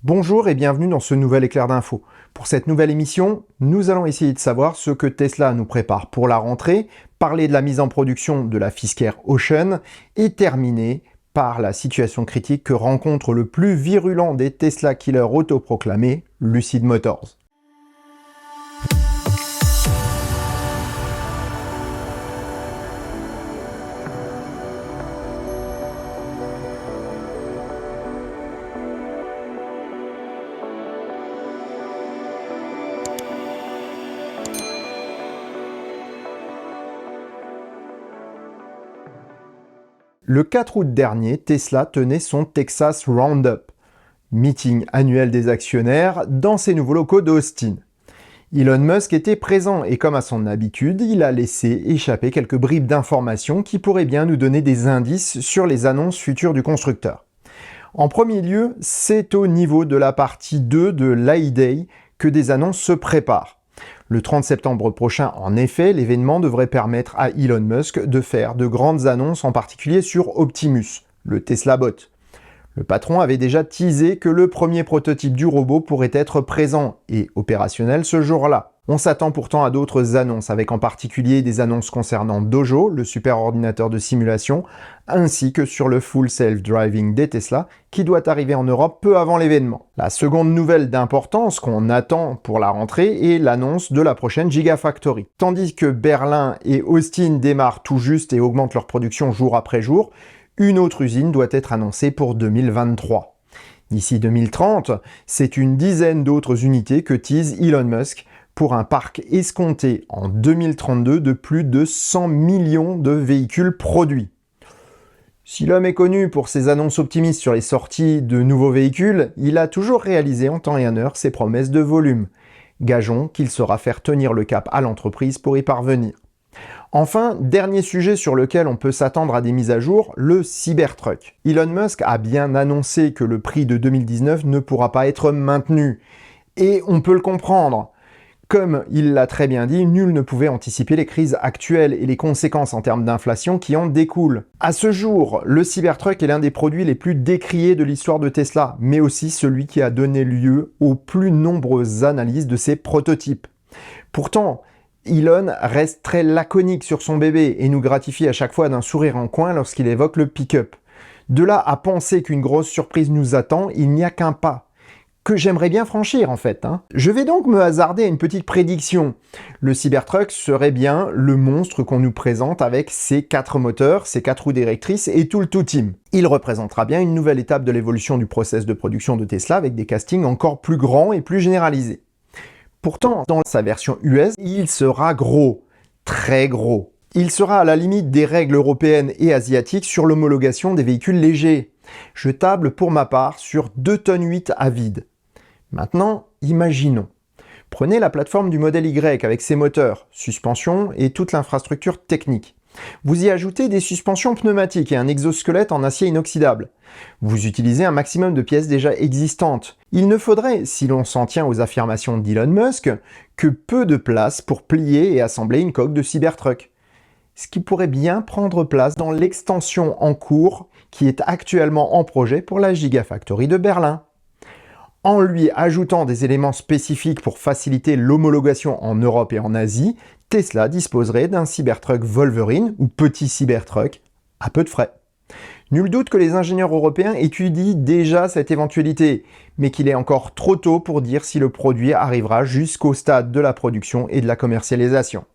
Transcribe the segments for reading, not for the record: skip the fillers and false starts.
Bonjour et bienvenue dans ce nouvel éclair d'infos. Pour cette nouvelle émission, nous allons essayer de savoir ce que Tesla nous prépare pour la rentrée, parler de la mise en production de la Fisker Ocean et terminer par la situation critique que rencontre le plus virulent des Tesla killers autoproclamés, Lucid Motors. Le 4 août dernier, Tesla tenait son Texas Roundup, meeting annuel des actionnaires, dans ses nouveaux locaux d'Austin. Elon Musk était présent et comme à son habitude, il a laissé échapper quelques bribes d'informations qui pourraient bien nous donner des indices sur les annonces futures du constructeur. En premier lieu, c'est au niveau de la partie 2 de l'I-Day que des annonces se préparent. Le 30 septembre prochain, en effet, l'événement devrait permettre à Elon Musk de faire de grandes annonces, en particulier sur Optimus, le Tesla Bot. Le patron avait déjà teasé que le premier prototype du robot pourrait être présent et opérationnel ce jour-là. On s'attend pourtant à d'autres annonces, avec en particulier des annonces concernant Dojo, le super ordinateur de simulation, ainsi que sur le full self-driving des Tesla, qui doit arriver en Europe peu avant l'événement. La seconde nouvelle d'importance qu'on attend pour la rentrée est l'annonce de la prochaine Gigafactory. Tandis que Berlin et Austin démarrent tout juste et augmentent leur production jour après jour, une autre usine doit être annoncée pour 2023. D'ici 2030, c'est une dizaine d'autres unités que tease Elon Musk, pour un parc escompté en 2032 de plus de 100 millions de véhicules produits. Si l'homme est connu pour ses annonces optimistes sur les sorties de nouveaux véhicules, il a toujours réalisé en temps et en heure ses promesses de volume. Gageons qu'il saura faire tenir le cap à l'entreprise pour y parvenir. Enfin, dernier sujet sur lequel on peut s'attendre à des mises à jour, le Cybertruck. Elon Musk a bien annoncé que le prix de 2019 ne pourra pas être maintenu. Et on peut le comprendre. Comme il l'a très bien dit, nul ne pouvait anticiper les crises actuelles et les conséquences en termes d'inflation qui en découlent. À ce jour, le Cybertruck est l'un des produits les plus décriés de l'histoire de Tesla, mais aussi celui qui a donné lieu aux plus nombreuses analyses de ses prototypes. Pourtant, Elon reste très laconique sur son bébé et nous gratifie à chaque fois d'un sourire en coin lorsqu'il évoque le pick-up. De là à penser qu'une grosse surprise nous attend, il n'y a qu'un pas que j'aimerais bien franchir en fait. Je vais donc me hasarder à une petite prédiction. Le Cybertruck serait bien le monstre qu'on nous présente avec ses 4 moteurs, ses 4 roues directrices et tout le tout-team. Il représentera bien une nouvelle étape de l'évolution du process de production de Tesla avec des castings encore plus grands et plus généralisés. Pourtant, dans sa version US, il sera gros, très gros. Il sera à la limite des règles européennes et asiatiques sur l'homologation des véhicules légers. Je table pour ma part sur 2,8 tonnes à vide. Maintenant, imaginons. Prenez la plateforme du modèle Y avec ses moteurs, suspension et toute l'infrastructure technique. Vous y ajoutez des suspensions pneumatiques et un exosquelette en acier inoxydable. Vous utilisez un maximum de pièces déjà existantes. Il ne faudrait, si l'on s'en tient aux affirmations d'Elon Musk, que peu de place pour plier et assembler une coque de Cybertruck. Ce qui pourrait bien prendre place dans l'extension en cours qui est actuellement en projet pour la Gigafactory de Berlin. En lui ajoutant des éléments spécifiques pour faciliter l'homologation en Europe et en Asie, Tesla disposerait d'un Cybertruck Wolverine ou petit Cybertruck à peu de frais. Nul doute que les ingénieurs européens étudient déjà cette éventualité, mais qu'il est encore trop tôt pour dire si le produit arrivera jusqu'au stade de la production et de la commercialisation.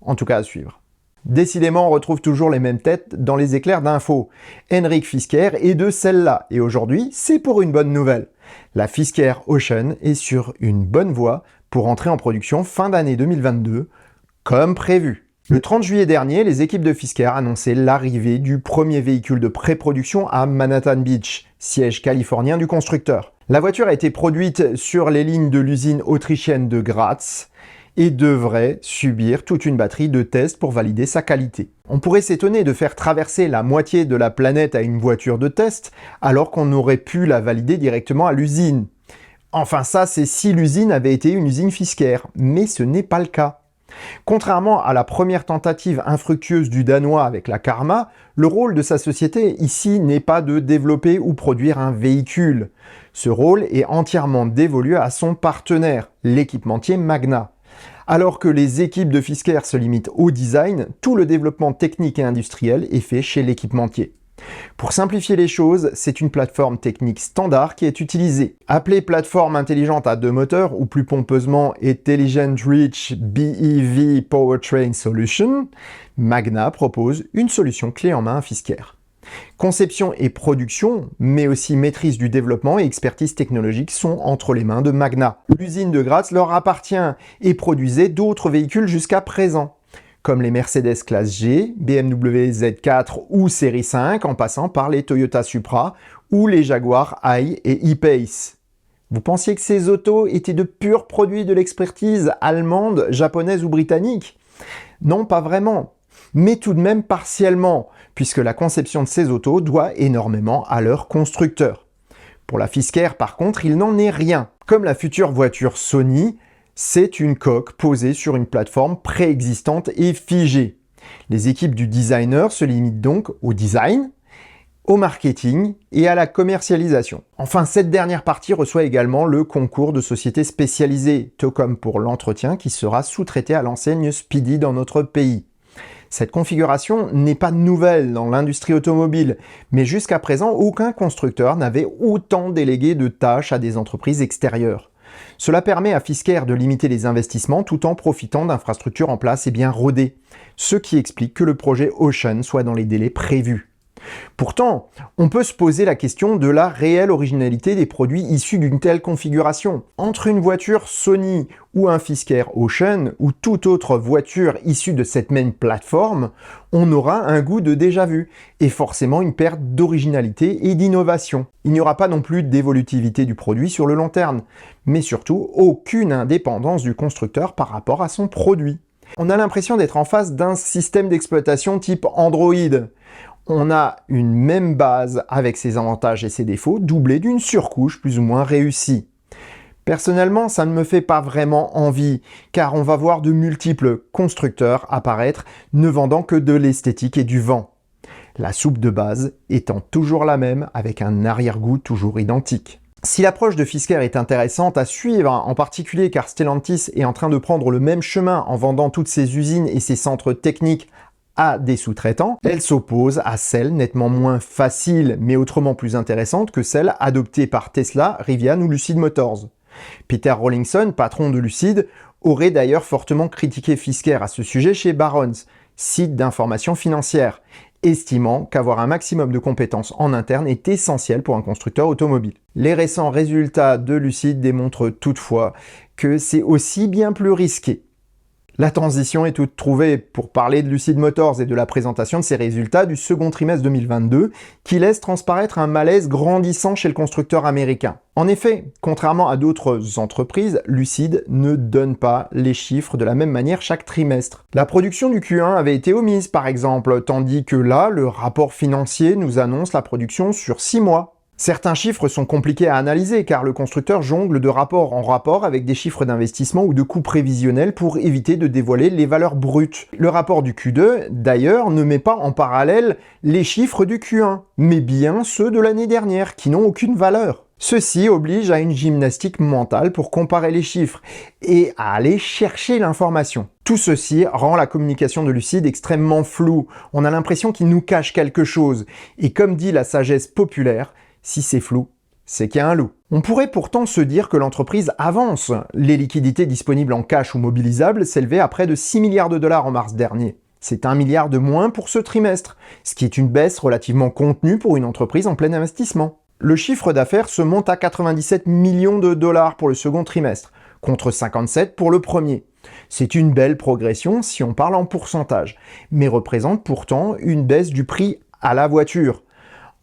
En tout cas à suivre. Décidément, on retrouve toujours les mêmes têtes dans les éclairs d'infos. Henrik Fisker est de celle-là, et aujourd'hui, c'est pour une bonne nouvelle. La Fisker Ocean est sur une bonne voie pour entrer en production fin d'année 2022, comme prévu. Le 30 juillet dernier, les équipes de Fisker annonçaient l'arrivée du premier véhicule de pré-production à Manhattan Beach, siège californien du constructeur. La voiture a été produite sur les lignes de l'usine autrichienne de Graz, et devrait subir toute une batterie de tests pour valider sa qualité. On pourrait s'étonner de faire traverser la moitié de la planète à une voiture de test, alors qu'on aurait pu la valider directement à l'usine. Enfin ça, c'est si l'usine avait été une usine Fisker, mais ce n'est pas le cas. Contrairement à la première tentative infructueuse du Danois avec la Karma, le rôle de sa société ici n'est pas de développer ou produire un véhicule. Ce rôle est entièrement dévolu à son partenaire, l'équipementier Magna. Alors que les équipes de Fisker se limitent au design, tout le développement technique et industriel est fait chez l'équipementier. Pour simplifier les choses, c'est une plateforme technique standard qui est utilisée. Appelée plateforme intelligente à deux moteurs, ou plus pompeusement Intelligent Reach BEV Powertrain Solution, Magna propose une solution clé en main à Fisker. Conception et production, mais aussi maîtrise du développement et expertise technologique sont entre les mains de Magna. L'usine de Graz leur appartient et produisait d'autres véhicules jusqu'à présent, comme les Mercedes classe G, BMW Z4 ou Série 5, en passant par les Toyota Supra ou les Jaguar I et E-Pace. Vous pensiez que ces autos étaient de purs produits de l'expertise allemande, japonaise ou britannique? Non, pas vraiment, mais tout de même partiellement, puisque la conception de ces autos doit énormément à leur constructeur. Pour la Fisker, par contre, il n'en est rien. Comme la future voiture Sony, c'est une coque posée sur une plateforme préexistante et figée. Les équipes du designer se limitent donc au design, au marketing et à la commercialisation. Enfin, cette dernière partie reçoit également le concours de sociétés spécialisées, tout comme pour l'entretien qui sera sous-traité à l'enseigne Speedy dans notre pays. Cette configuration n'est pas nouvelle dans l'industrie automobile, mais jusqu'à présent, aucun constructeur n'avait autant délégué de tâches à des entreprises extérieures. Cela permet à Fisker de limiter les investissements tout en profitant d'infrastructures en place et bien rodées, ce qui explique que le projet Ocean soit dans les délais prévus. Pourtant, on peut se poser la question de la réelle originalité des produits issus d'une telle configuration. Entre une voiture Sony ou un Fisker Ocean ou toute autre voiture issue de cette même plateforme, on aura un goût de déjà-vu et forcément une perte d'originalité et d'innovation. Il n'y aura pas non plus d'évolutivité du produit sur le long terme, mais surtout aucune indépendance du constructeur par rapport à son produit. On a l'impression d'être en face d'un système d'exploitation type Android. On a une même base avec ses avantages et ses défauts, doublée d'une surcouche plus ou moins réussie. Personnellement, ça ne me fait pas vraiment envie, car on va voir de multiples constructeurs apparaître, ne vendant que de l'esthétique et du vent. La soupe de base étant toujours la même, avec un arrière-goût toujours identique. Si l'approche de Fisker est intéressante à suivre, en particulier car Stellantis est en train de prendre le même chemin en vendant toutes ses usines et ses centres techniques à des sous-traitants, elle s'oppose à celle nettement moins facile, mais autrement plus intéressante que celle adoptée par Tesla, Rivian ou Lucid Motors. Peter Rawlinson, patron de Lucid, aurait d'ailleurs fortement critiqué Fisker à ce sujet chez Barron's, site d'information financière, estimant qu'avoir un maximum de compétences en interne est essentiel pour un constructeur automobile. Les récents résultats de Lucid démontrent toutefois que c'est aussi bien plus risqué. La transition est toute trouvée pour parler de Lucid Motors et de la présentation de ses résultats du second trimestre 2022 qui laisse transparaître un malaise grandissant chez le constructeur américain. En effet, contrairement à d'autres entreprises, Lucid ne donne pas les chiffres de la même manière chaque trimestre. La production du Q1 avait été omise par exemple, tandis que là, le rapport financier nous annonce la production sur 6 mois. Certains chiffres sont compliqués à analyser car le constructeur jongle de rapport en rapport avec des chiffres d'investissement ou de coûts prévisionnels pour éviter de dévoiler les valeurs brutes. Le rapport du Q2, d'ailleurs, ne met pas en parallèle les chiffres du Q1, mais bien ceux de l'année dernière qui n'ont aucune valeur. Ceci oblige à une gymnastique mentale pour comparer les chiffres et à aller chercher l'information. Tout ceci rend la communication de Lucid extrêmement floue. On a l'impression qu'il nous cache quelque chose. Et comme dit la sagesse populaire, si c'est flou, c'est qu'il y a un loup. On pourrait pourtant se dire que l'entreprise avance. Les liquidités disponibles en cash ou mobilisables s'élevaient à près de 6 milliards de dollars en mars dernier. C'est 1 milliard de moins pour ce trimestre, ce qui est une baisse relativement contenue pour une entreprise en plein investissement. Le chiffre d'affaires se monte à 97 millions de dollars pour le second trimestre, contre 57 pour le premier. C'est une belle progression si on parle en pourcentage, mais représente pourtant une baisse du prix à la voiture.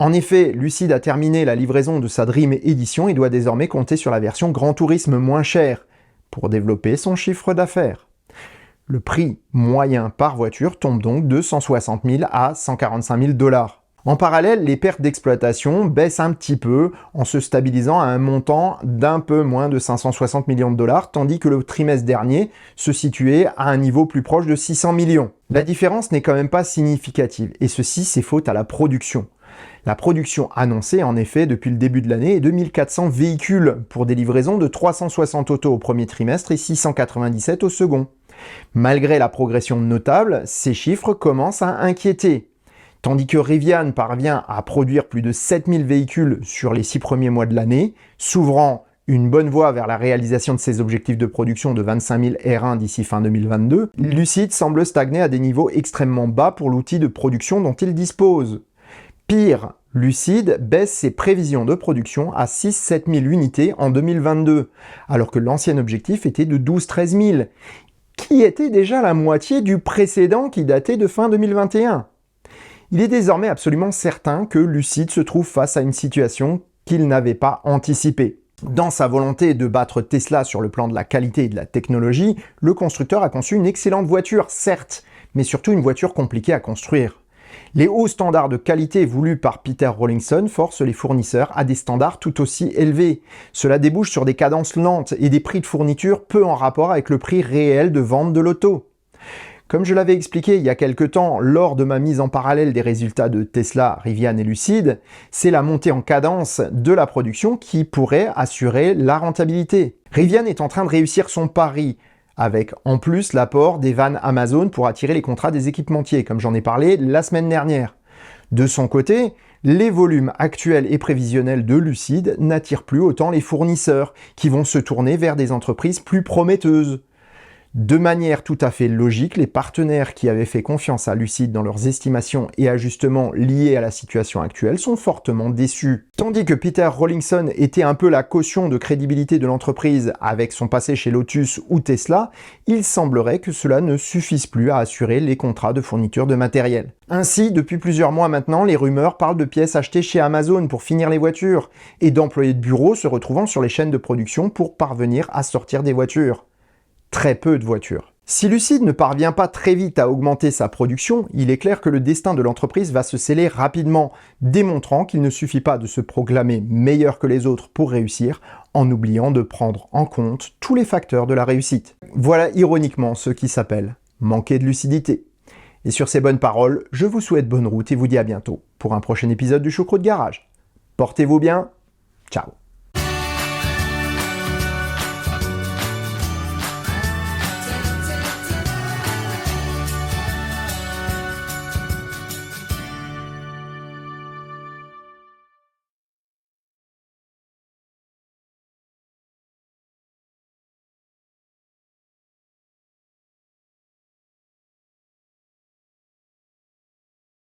En effet, Lucid a terminé la livraison de sa Dream Edition et doit désormais compter sur la version Grand Tourisme moins chère pour développer son chiffre d'affaires. Le prix moyen par voiture tombe donc de 160 000 à 145 000 dollars. En parallèle, les pertes d'exploitation baissent un petit peu en se stabilisant à un montant d'un peu moins de 560 millions de dollars, tandis que le trimestre dernier se situait à un niveau plus proche de 600 millions. La différence n'est quand même pas significative, et ceci c'est faute à la production. La production annoncée, en effet, depuis le début de l'année est de 1400 véhicules pour des livraisons de 360 autos au premier trimestre et 697 au second. Malgré la progression notable, ces chiffres commencent à inquiéter. Tandis que Rivian parvient à produire plus de 7000 véhicules sur les 6 premiers mois de l'année, s'ouvrant une bonne voie vers la réalisation de ses objectifs de production de 25 000 R1 d'ici fin 2022, Lucid semble stagner à des niveaux extrêmement bas pour l'outil de production dont il dispose. Pire, Lucid baisse ses prévisions de production à 6-7 000 unités en 2022, alors que l'ancien objectif était de 12-13 000, qui était déjà la moitié du précédent qui datait de fin 2021. Il est désormais absolument certain que Lucid se trouve face à une situation qu'il n'avait pas anticipée. Dans sa volonté de battre Tesla sur le plan de la qualité et de la technologie, le constructeur a conçu une excellente voiture, certes, mais surtout une voiture compliquée à construire. Les hauts standards de qualité voulus par Peter Rawlinson forcent les fournisseurs à des standards tout aussi élevés. Cela débouche sur des cadences lentes et des prix de fourniture peu en rapport avec le prix réel de vente de l'auto. Comme je l'avais expliqué il y a quelque temps lors de ma mise en parallèle des résultats de Tesla, Rivian et Lucid, c'est la montée en cadence de la production qui pourrait assurer la rentabilité. Rivian est en train de réussir son pari, avec en plus l'apport des vannes Amazon pour attirer les contrats des équipementiers, comme j'en ai parlé la semaine dernière. De son côté, les volumes actuels et prévisionnels de Lucid n'attirent plus autant les fournisseurs, qui vont se tourner vers des entreprises plus prometteuses. De manière tout à fait logique, les partenaires qui avaient fait confiance à Lucid dans leurs estimations et ajustements liés à la situation actuelle sont fortement déçus. Tandis que Peter Rawlinson était un peu la caution de crédibilité de l'entreprise avec son passé chez Lotus ou Tesla, il semblerait que cela ne suffise plus à assurer les contrats de fourniture de matériel. Ainsi, depuis plusieurs mois maintenant, les rumeurs parlent de pièces achetées chez Amazon pour finir les voitures et d'employés de bureau se retrouvant sur les chaînes de production pour parvenir à sortir des voitures. Très peu de voitures. Si Lucid ne parvient pas très vite à augmenter sa production, il est clair que le destin de l'entreprise va se sceller rapidement, démontrant qu'il ne suffit pas de se proclamer meilleur que les autres pour réussir, en oubliant de prendre en compte tous les facteurs de la réussite. Voilà ironiquement ce qui s'appelle manquer de lucidité. Et sur ces bonnes paroles, je vous souhaite bonne route et vous dis à bientôt pour un prochain épisode du Choucroute Garage. Portez-vous bien, ciao.